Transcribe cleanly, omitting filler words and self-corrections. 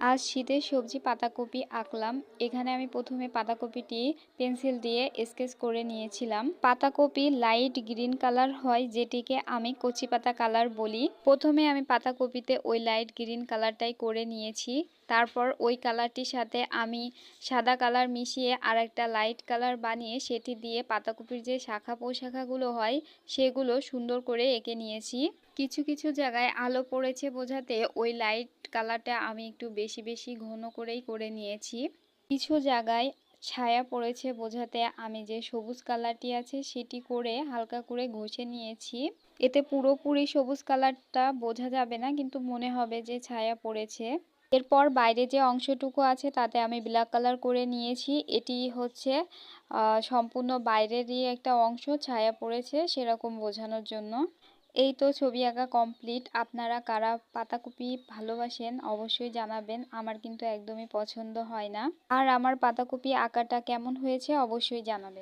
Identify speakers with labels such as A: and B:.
A: আজ শীতের সবজি পাতাকপি আঁকলাম। এখানে আমি প্রথমে পাতাকপিটি পেন্সিল দিয়ে স্কেচ করে নিয়েছিলাম। পাতাকপি লাইট গ্রিন কালার হয়, যেটিকে আমি কচি পাতা কালার বলি। প্রথমে আমি পাতাকপিতে ওই লাইট গ্রিন কালারটাই করে নিয়েছি। তারপর ওই কালারটির সাথে আমি সাদা কালার মিশিয়ে আর একটা লাইট কালার বানিয়ে সেটি দিয়ে পাতাকপির যে শাখা প্রশাখাগুলো হয় সেগুলো সুন্দর করে এঁকে নিয়েছি। কিছু কিছু জায়গায় আলো পড়েছে বোঝাতে ওই লাইট কালারটা আমি একটু বেশি বেশি ঘন করেই করে নিয়েছি। কিছু জায়গায় ছায়া পড়েছে বোঝাতে আমি যে সবুজ কালারটি আছে সেটি করে হালকা করে ঘষে নিয়েছি। এতে পুরোপুরি সবুজ কালারটা বোঝা যাবে না, কিন্তু মনে হবে যে ছায়া পড়েছে। এরপর বাইরে যে অংশটুকু আছে তাতে আমি ব্ল্যাক কালার করে নিয়েছি। এটি হচ্ছে সম্পূর্ণ বাইরেরই একটা অংশ ছায়া পড়েছে সেরকম বোঝানোর জন্য। এই তো ছবি আঁকা কমপ্লিট। আপনারা কারা পাতাকপি ভালোবাসেন অবশ্যই জানাবেন। আমার কিন্তু একদমই পছন্দ হয় না। আর আমার পাতাকপি আঁকাটা কেমন হয়েছে অবশ্যই জানাবেন।